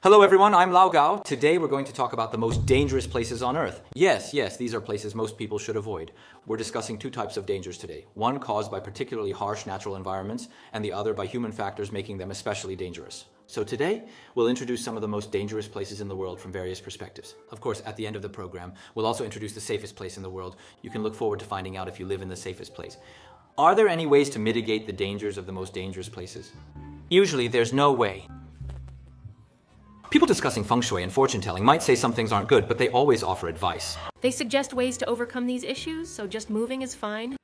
Hello everyone, I'm Lao Gao. Today we're going to talk about the most dangerous places on Earth. Yes, these are places most people should avoid. We're discussing two types of dangers today. One caused by particularly harsh natural environments, and the other by human factors making them especially dangerous. So today, we'll introduce some of the most dangerous places in the world from various perspectives. Of course, at the end of the program, we'll also introduce the safest place in the world. You can look forward to finding out if you live in the safest place. Are there any ways to mitigate the dangers of the most dangerous places? Usually, there's no way. People discussing feng shui and fortune telling might say some things aren't good, but they always offer advice. They suggest ways to overcome these issues, so just moving is fine.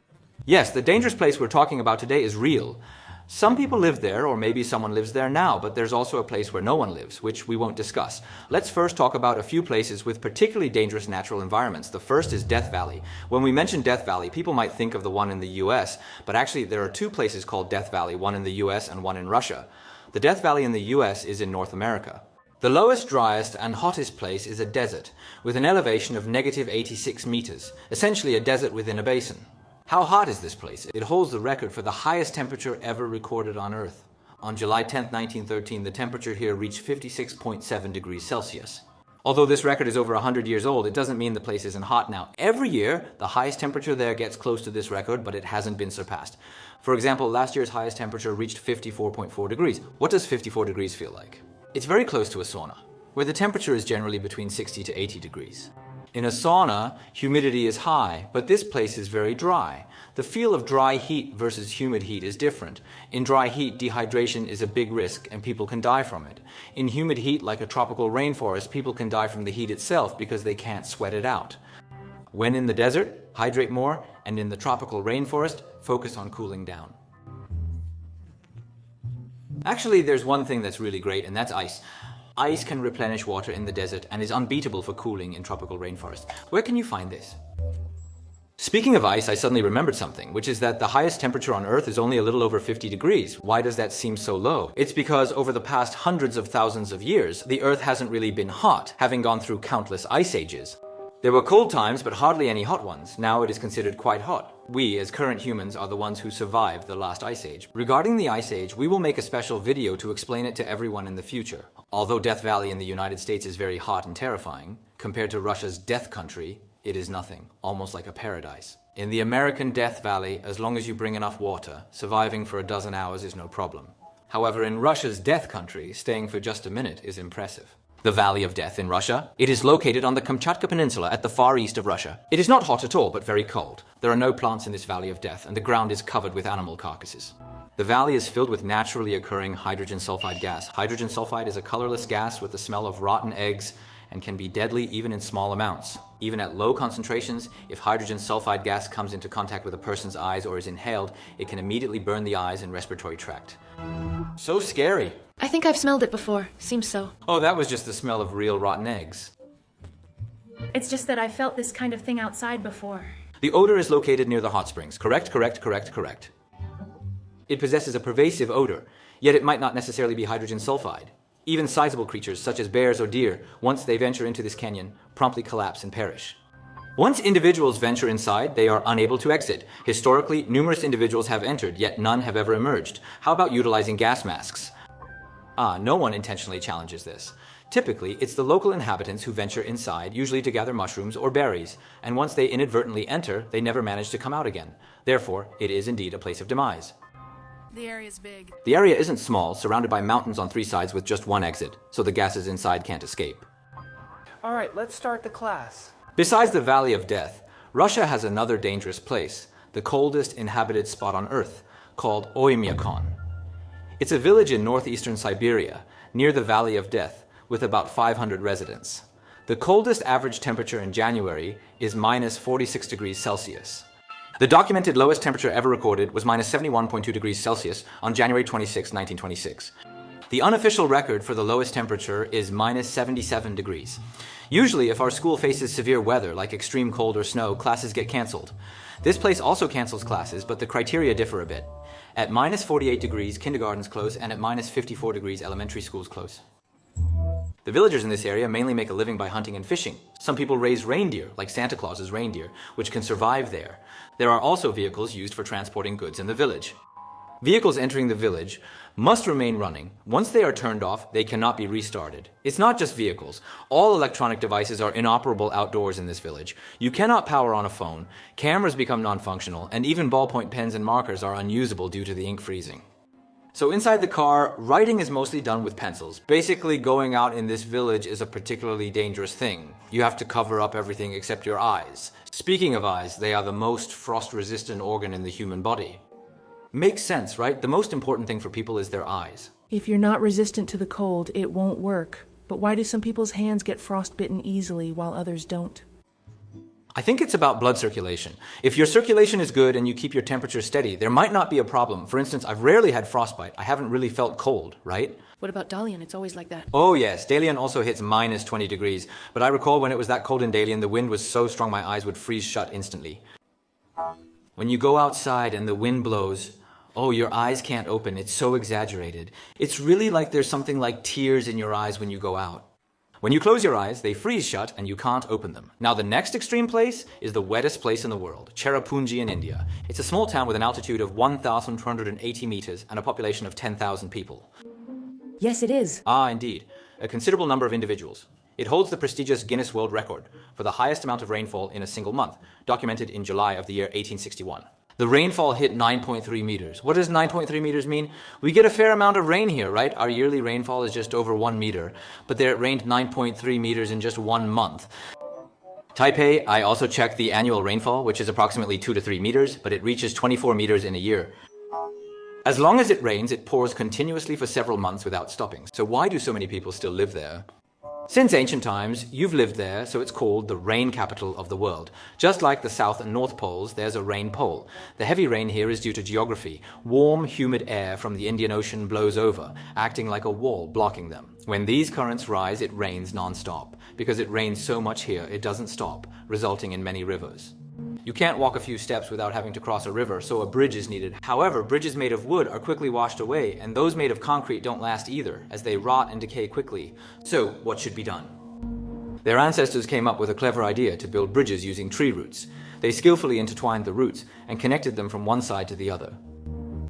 Yes, the dangerous place we're talking about today is real. Some people live there, or maybe someone lives there now, but there's also a place where no one lives, which we won't discuss. Let's first talk about a few places with particularly dangerous natural environments. The first is Death Valley. When we mention Death Valley, people might think of the one in the US, but actually there are two places called Death Valley, one in the US and one in Russia. The Death Valley in the US is in North America. The lowest, driest, and hottest place is a desert, with an elevation of -86 meters, essentially a desert within a basin. How hot is this place? It holds the record for the highest temperature ever recorded on Earth. On July 10, 1913, the temperature here reached 56.7 degrees Celsius. Although this record is over 100 years old, it doesn't mean the place isn't hot now. Every year, the highest temperature there gets close to this record, but it hasn't been surpassed. For example, last year's highest temperature reached 54.4 degrees. What does 54 degrees feel like? It's very close to a sauna, where the temperature is generally between 60 to 80 degrees. In a sauna, humidity is high, but this place is very dry. The feel of dry heat versus humid heat is different. In dry heat, dehydration is a big risk, and people can die from it. In humid heat, like a tropical rainforest, people can die from the heat itself because they can't sweat it out. When in the desert, hydrate more, and in the tropical rainforest, focus on cooling down. Actually, there's one thing that's really great, and that's ice. Ice can replenish water in the desert and is unbeatable for cooling in tropical rainforests. Where can you find this? Speaking of ice, I suddenly remembered something, which is that the highest temperature on Earth is only a little over 50 degrees. Why does that seem so low? It's because over the past hundreds of thousands of years, the Earth hasn't really been hot, having gone through countless ice ages. There were cold times, but hardly any hot ones. Now it is considered quite hot. We, as current humans, are the ones who survived the last ice age. Regarding the ice age, we will make a special video to explain it to everyone in the future. Although Death Valley in the United States is very hot and terrifying, compared to Russia's Death Country, it is nothing, almost like a paradise. In the American Death Valley, as long as you bring enough water, surviving for a dozen hours is no problem. However, in Russia's Death Country, staying for just a minute is impressive. The Valley of Death in Russia. It is located on the Kamchatka Peninsula at the far east of Russia. It is not hot at all, but very cold. There are no plants in this Valley of Death, and the ground is covered with animal carcasses. The valley is filled with naturally occurring hydrogen sulfide gas. Hydrogen sulfide is a colorless gas with the smell of rotten eggs and can be deadly even in small amounts. Even at low concentrations, if hydrogen sulfide gas comes into contact with a person's eyes or is inhaled, it can immediately burn the eyes and respiratory tract. So scary. I think I've smelled it before. Seems so. Oh, that was just the smell of real rotten eggs. It's just that I felt this kind of thing outside before. The odor is located near the hot springs. Correct. It possesses a pervasive odor, yet it might not necessarily be hydrogen sulfide. Even sizable creatures, such as bears or deer, once they venture into this canyon, promptly collapse and perish. Once individuals venture inside, they are unable to exit. Historically, numerous individuals have entered, yet none have ever emerged. How about utilizing gas masks? No one intentionally challenges this. Typically, it's the local inhabitants who venture inside, usually to gather mushrooms or berries, and once they inadvertently enter, they never manage to come out again. Therefore, it is indeed a place of demise. The area's big. The area isn't small, surrounded by mountains on three sides with just one exit, so the gases inside can't escape. All right, let's start the class. Besides the Valley of Death, Russia has another dangerous place, the coldest inhabited spot on Earth, called Oymyakon. It's a village in northeastern Siberia, near the Valley of Death, with about 500 residents. The coldest average temperature in January is -46 degrees Celsius. The documented lowest temperature ever recorded was -71.2 degrees Celsius on January 26, 1926. The unofficial record for the lowest temperature is -77 degrees. Usually, if our school faces severe weather, like extreme cold or snow, classes get canceled. This place also cancels classes, but the criteria differ a bit. At -48 degrees, kindergartens close, and at -54 degrees, elementary schools close. The villagers in this area mainly make a living by hunting and fishing. Some people raise reindeer, like Santa Claus's reindeer, which can survive there. There are also vehicles used for transporting goods in the village. Vehicles entering the village must remain running. Once they are turned off, they cannot be restarted. It's not just vehicles. All electronic devices are inoperable outdoors in this village. You cannot power on a phone, cameras become non-functional, and even ballpoint pens and markers are unusable due to the ink freezing. So inside the car, writing is mostly done with pencils. Basically, going out in this village is a particularly dangerous thing. You have to cover up everything except your eyes. Speaking of eyes, they are the most frost-resistant organ in the human body. Makes sense, right? The most important thing for people is their eyes. If you're not resistant to the cold, it won't work. But why do some people's hands get frostbitten easily while others don't? I think it's about blood circulation. If your circulation is good and you keep your temperature steady, there might not be a problem. For instance, I've rarely had frostbite. I haven't really felt cold, right? What about Dalian? It's always like that. Oh yes, Dalian also hits minus 20 degrees. But I recall when it was that cold in Dalian, the wind was so strong my eyes would freeze shut instantly. When you go outside and the wind blows, oh, your eyes can't open. It's so exaggerated. It's really like there's something like tears in your eyes when you go out. When you close your eyes, they freeze shut and you can't open them. Now the next extreme place is the wettest place in the world, Cherrapunji in India. It's a small town with an altitude of 1,280 meters and a population of 10,000 people. Yes, it is. Ah, indeed. A considerable number of individuals. It holds the prestigious Guinness World Record for the highest amount of rainfall in a single month, documented in July of the year 1861. The rainfall hit 9.3 meters. What does 9.3 meters mean? We get a fair amount of rain here, right? Our yearly rainfall is just over 1 meter, but there it rained 9.3 meters in just 1 month. Taipei, I also checked the annual rainfall, which is approximately 2 to 3 meters, but it reaches 24 meters in a year. As long as it rains, it pours continuously for several months without stopping. So why do so many people still live there? Since ancient times, you've lived there, so it's called the rain capital of the world. Just like the South and North Poles, there's a rain pole. The heavy rain here is due to geography. Warm, humid air from the Indian Ocean blows over, acting like a wall blocking them. When these currents rise, it rains non-stop. Because it rains so much here, it doesn't stop, resulting in many rivers. You can't walk a few steps without having to cross a river, so a bridge is needed. However, bridges made of wood are quickly washed away, and those made of concrete don't last either, as they rot and decay quickly. So, what should be done? Their ancestors came up with a clever idea to build bridges using tree roots. They skillfully intertwined the roots and connected them from one side to the other.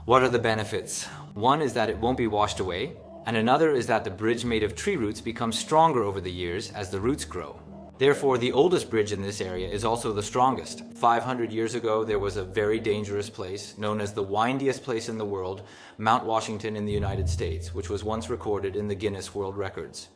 What are the benefits? One is that it won't be washed away, and another is that the bridge made of tree roots becomes stronger over the years as the roots grow. Therefore, the oldest bridge in this area is also the strongest. 500 years ago, there was a very dangerous place, known as the windiest place in the world, Mount Washington in the United States, which was once recorded in the Guinness World Records.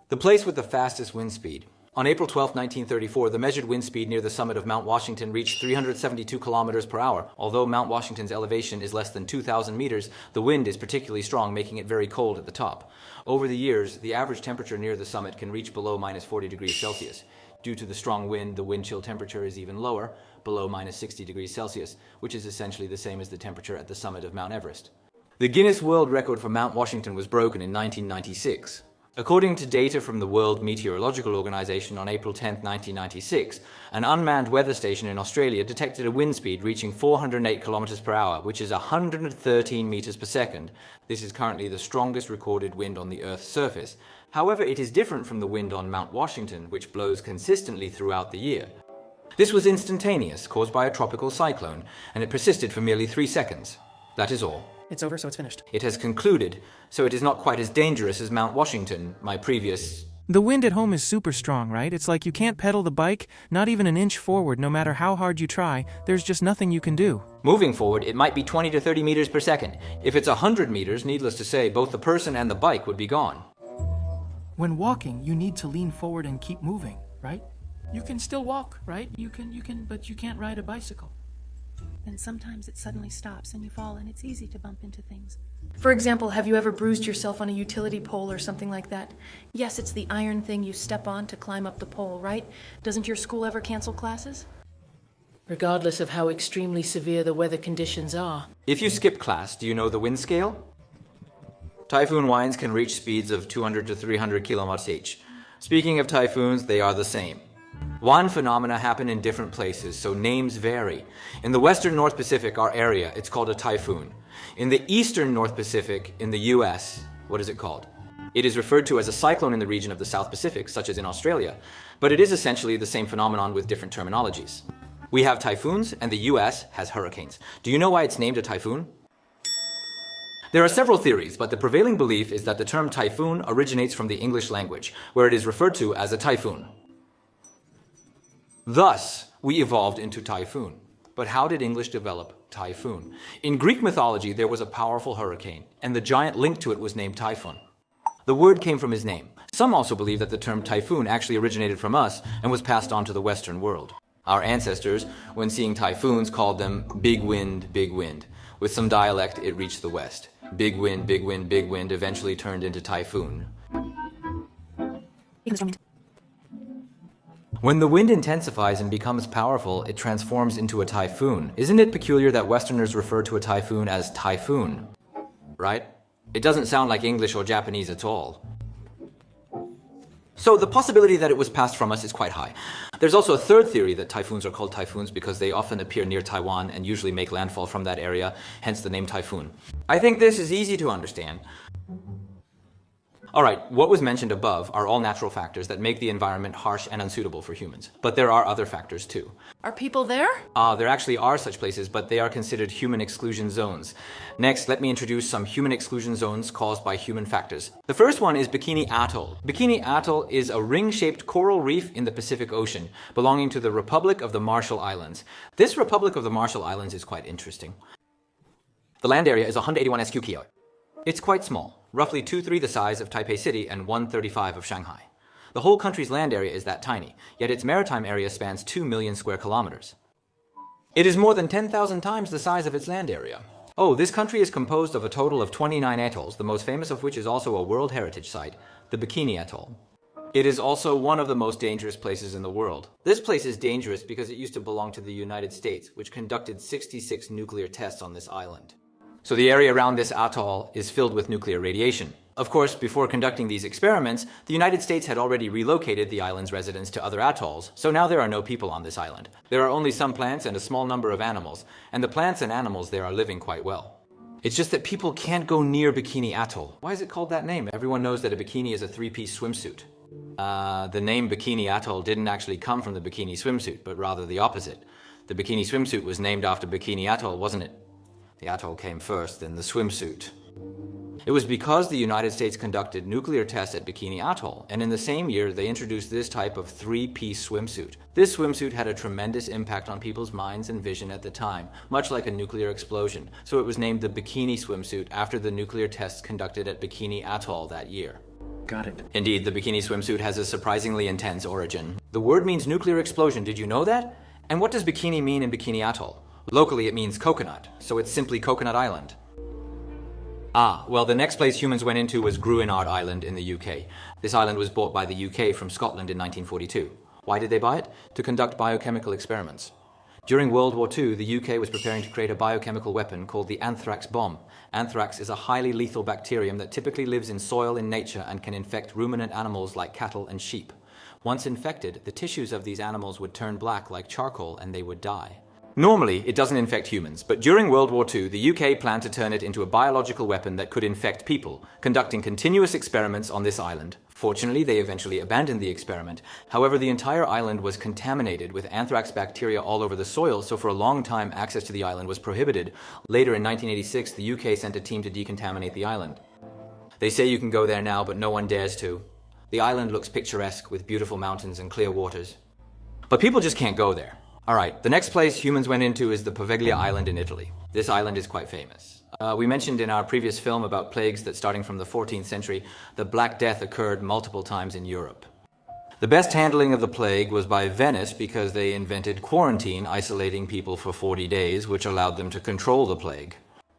The place with the fastest wind speed. On April 12, 1934, the measured wind speed near the summit of Mount Washington reached 372 kilometers per hour. Although Mount Washington's elevation is less than 2,000 meters, the wind is particularly strong, making it very cold at the top. Over the years, the average temperature near the summit can reach below minus 40 degrees Celsius. Due to the strong wind, the wind chill temperature is even lower, below minus 60 degrees Celsius, which is essentially the same as the temperature at the summit of Mount Everest. The Guinness World Record for Mount Washington was broken in 1996. According to data from the World Meteorological Organization on April 10, 1996, an unmanned weather station in Australia detected a wind speed reaching 408 kilometers per hour, which is 113 meters per second. This is currently the strongest recorded wind on the Earth's surface. However, it is different from the wind on Mount Washington, which blows consistently throughout the year. This was instantaneous, caused by a tropical cyclone, and it persisted for merely 3 seconds. That is all. It's over, so it's finished. It has concluded, so it is not quite as dangerous as Mount Washington, my previous... The wind at home is super strong, right? It's like you can't pedal the bike, not even an inch forward, no matter how hard you try. There's just nothing you can do. Moving forward, it might be 20 to 30 meters per second. If it's 100 meters, needless to say, both the person and the bike would be gone. When walking, you need to lean forward and keep moving, right? You can still walk, right? But you can't ride a bicycle. And sometimes it suddenly stops and you fall and it's easy to bump into things. For example, have you ever bruised yourself on a utility pole or something like that? Yes, it's the iron thing you step on to climb up the pole, right? Doesn't your school ever cancel classes? Regardless of how extremely severe the weather conditions are. If you skip class, do you know the wind scale? Typhoon winds can reach speeds of 200 to 300 kilometers each. Speaking of typhoons, they are the same. One phenomena happen in different places, so names vary. In the western North Pacific, our area, it's called a typhoon. In the eastern North Pacific, in the US, what is it called? It is referred to as a cyclone in the region of the South Pacific, such as in Australia, but it is essentially the same phenomenon with different terminologies. We have typhoons, and the US has hurricanes. Do you know why it's named a typhoon? There are several theories, but the prevailing belief is that the term typhoon originates from the English language, where it is referred to as a typhoon. Thus, we evolved into typhoon. But how did English develop typhoon? In Greek mythology, there was a powerful hurricane, and the giant linked to it was named Typhon. The word came from his name. Some also believe that the term typhoon actually originated from us and was passed on to the Western world. Our ancestors, when seeing typhoons, called them big wind, big wind. With some dialect, it reached the West. Big wind, big wind, big wind eventually turned into typhoon. When the wind intensifies and becomes powerful, it transforms into a typhoon. Isn't it peculiar that Westerners refer to a typhoon as typhoon? Right? It doesn't sound like English or Japanese at all. So the possibility that it was passed from us is quite high. There's also a third theory that typhoons are called typhoons because they often appear near Taiwan and usually make landfall from that area, hence the name typhoon. I think this is easy to understand. Alright, what was mentioned above are all natural factors that make the environment harsh and unsuitable for humans. But there are other factors too. Are people there? There actually are such places, but they are considered human exclusion zones. Next, let me introduce some human exclusion zones caused by human factors. The first one is Bikini Atoll. Bikini Atoll is a ring-shaped coral reef in the Pacific Ocean, belonging to the Republic of the Marshall Islands. This Republic of the Marshall Islands is quite interesting. The land area is 181 sq km. It's quite small, roughly 2/3 the size of Taipei City and 1/35 of Shanghai. The whole country's land area is that tiny, yet its maritime area spans 2 million square kilometers. It is more than 10,000 times the size of its land area. Oh, this country is composed of a total of 29 atolls, the most famous of which is also a World Heritage Site, the Bikini Atoll. It is also one of the most dangerous places in the world. This place is dangerous because it used to belong to the United States, which conducted 66 nuclear tests on this island. So the area around this atoll is filled with nuclear radiation. Of course, before conducting these experiments, the United States had already relocated the island's residents to other atolls, so now there are no people on this island. There are only some plants and a small number of animals, and the plants and animals there are living quite well. It's just that people can't go near Bikini Atoll. Why is it called that name? Everyone knows that a bikini is a three-piece swimsuit. The name Bikini Atoll didn't actually come from the bikini swimsuit, but rather the opposite. The bikini swimsuit was named after Bikini Atoll, wasn't it? The atoll came first, then the swimsuit. It was because the United States conducted nuclear tests at Bikini Atoll, and in the same year they introduced this type of three-piece swimsuit. This swimsuit had a tremendous impact on people's minds and vision at the time, much like a nuclear explosion, so it was named the Bikini swimsuit after the nuclear tests conducted at Bikini Atoll that year. Got it. Indeed, the bikini swimsuit has a surprisingly intense origin. The word means nuclear explosion, did you know that? And what does bikini mean in Bikini Atoll? Locally, it means coconut, so it's simply Coconut Island. Well, the next place humans went into was Gruinard Island in the UK. This island was bought by the UK from Scotland in 1942. Why did they buy it? To conduct biochemical experiments. During World War II, the UK was preparing to create a biochemical weapon called the anthrax bomb. Anthrax is a highly lethal bacterium that typically lives in soil in nature and can infect ruminant animals like cattle and sheep. Once infected, the tissues of these animals would turn black like charcoal and they would die. Normally, it doesn't infect humans, but during World War II, the UK planned to turn it into a biological weapon that could infect people, conducting continuous experiments on this island. Fortunately, they eventually abandoned the experiment. However, the entire island was contaminated with anthrax bacteria all over the soil, so for a long time, access to the island was prohibited. Later in 1986, the UK sent a team to decontaminate the island. They say you can go there now, but no one dares to. The island looks picturesque with beautiful mountains and clear waters. But people just can't go there. Alright, the next place humans went into is the Poveglia Island in Italy. This island is quite famous. We mentioned in our previous film about plagues that starting from the 14th century, the Black Death occurred multiple times in Europe. The best handling of the plague was by Venice because they invented quarantine, isolating people for 40 days, which allowed them to control the plague.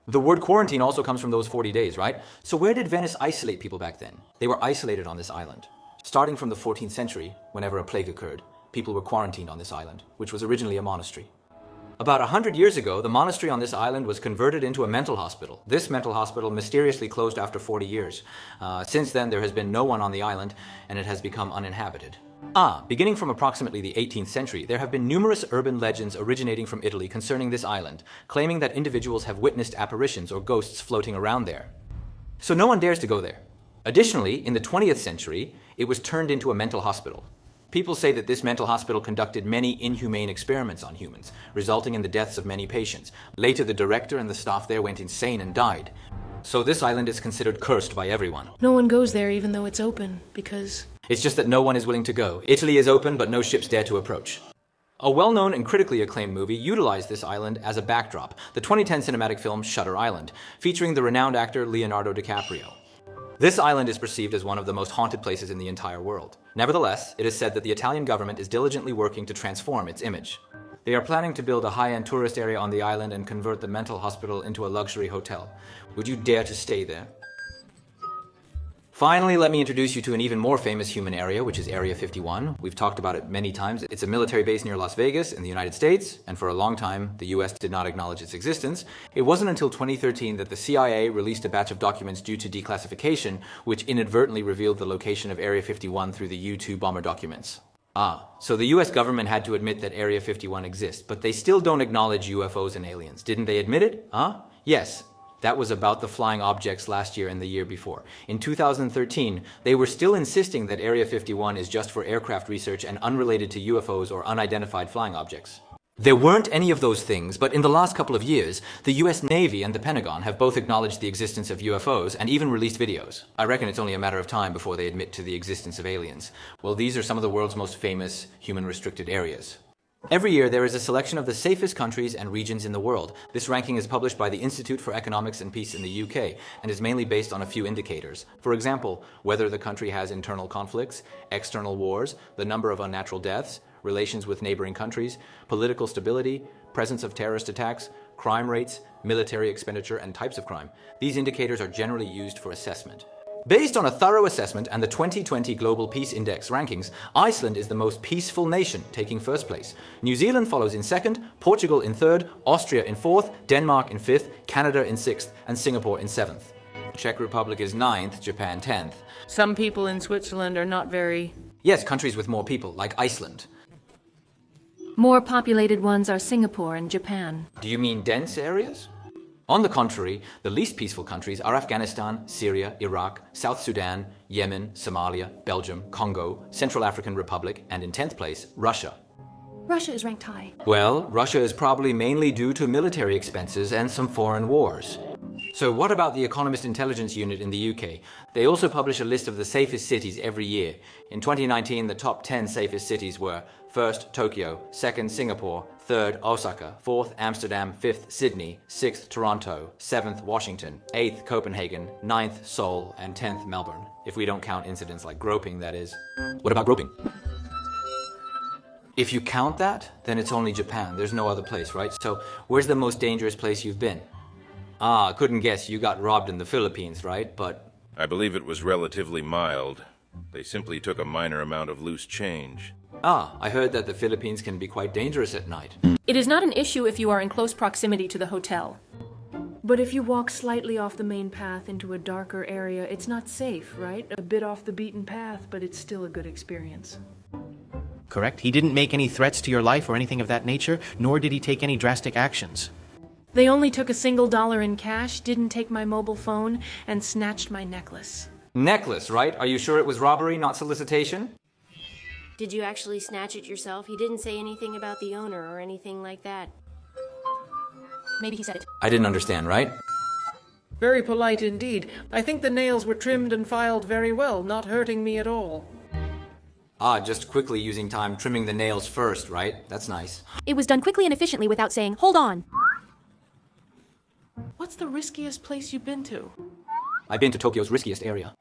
The word quarantine also comes from those 40 days, right? So where did Venice isolate people back then? They were isolated on this island. Starting from the 14th century, whenever a plague occurred, people were quarantined on this island, which was originally a monastery. About 100 years ago, the monastery on this island was converted into a mental hospital. This mental hospital mysteriously closed after 40 years. Since then, there has been no one on the island, and it has become uninhabited. Beginning from approximately the 18th century, there have been numerous urban legends originating from Italy concerning this island, claiming that individuals have witnessed apparitions or ghosts floating around there. So no one dares to go there. Additionally, in the 20th century, it was turned into a mental hospital. People say that this mental hospital conducted many inhumane experiments on humans, resulting in the deaths of many patients. Later, the director and the staff there went insane and died. So this island is considered cursed by everyone. No one goes there even though it's open, because... It's just that no one is willing to go. Italy is open, but no ships dare to approach. A well-known and critically acclaimed movie utilized this island as a backdrop, the 2010 cinematic film Shutter Island, featuring the renowned actor Leonardo DiCaprio. This island is perceived as one of the most haunted places in the entire world. Nevertheless, it is said that the Italian government is diligently working to transform its image. They are planning to build a high-end tourist area on the island and convert the mental hospital into a luxury hotel. Would you dare to stay there? Finally, let me introduce you to an even more famous human area, which is Area 51. We've talked about it many times. It's a military base near Las Vegas in the United States, and for a long time, the US did not acknowledge its existence. It wasn't until 2013 that the CIA released a batch of documents due to declassification, which inadvertently revealed the location of Area 51 through the U-2 bomber documents. So the US government had to admit that Area 51 exists, but they still don't acknowledge UFOs and aliens. Didn't they admit it? Yes. That was about the flying objects last year and the year before. In 2013, they were still insisting that Area 51 is just for aircraft research and unrelated to UFOs or unidentified flying objects. There weren't any of those things, but in the last couple of years, the US Navy and the Pentagon have both acknowledged the existence of UFOs and even released videos. I reckon it's only a matter of time before they admit to the existence of aliens. Well, these are some of the world's most famous human-restricted areas. Every year, there is a selection of the safest countries and regions in the world. This ranking is published by the Institute for Economics and Peace in the UK and is mainly based on a few indicators. For example, whether the country has internal conflicts, external wars, the number of unnatural deaths, relations with neighboring countries, political stability, presence of terrorist attacks, crime rates, military expenditure, and types of crime. These indicators are generally used for assessment. Based on a thorough assessment and the 2020 Global Peace Index rankings, Iceland is the most peaceful nation, taking first place. New Zealand follows in second, Portugal in third, Austria in fourth, Denmark in fifth, Canada in sixth, and Singapore in seventh. Czech Republic is ninth, Japan 10th. Some people in Switzerland are not very... Yes, countries with more people, like Iceland. More populated ones are Singapore and Japan. Do you mean dense areas? On the contrary, the least peaceful countries are Afghanistan, Syria, Iraq, South Sudan, Yemen, Somalia, Belgium, Congo, Central African Republic, and in 10th place, Russia. Russia is ranked high. Well, Russia is probably mainly due to military expenses and some foreign wars. So what about the Economist Intelligence Unit in the UK? They also publish a list of the safest cities every year. In 2019, the top 10 safest cities were: first, Tokyo; second, Singapore; third, Osaka; fourth, Amsterdam; fifth, Sydney; sixth, Toronto; seventh, Washington; eighth, Copenhagen; ninth, Seoul; and 10th, Melbourne. If we don't count incidents like groping, that is. What about groping? If you count that, then it's only Japan. There's no other place, right? So where's the most dangerous place you've been? Couldn't guess. You got robbed in the Philippines, right? But... I believe it was relatively mild. They simply took a minor amount of loose change. I heard that the Philippines can be quite dangerous at night. It is not an issue if you are in close proximity to the hotel. But if you walk slightly off the main path into a darker area, it's not safe, right? A bit off the beaten path, but it's still a good experience. Correct? He didn't make any threats to your life or anything of that nature, nor did he take any drastic actions. They only took $1 in cash, didn't take my mobile phone, and snatched my necklace. Necklace, right? Are you sure it was robbery, not solicitation? Did you actually snatch it yourself? He didn't say anything about the owner or anything like that. Maybe he said it. I didn't understand, right? Very polite indeed. I think the nails were trimmed and filed very well, not hurting me at all. Just quickly using time trimming the nails first, right? That's nice. It was done quickly and efficiently without saying, "Hold on." What's the riskiest place you've been to? I've been to Tokyo's riskiest area.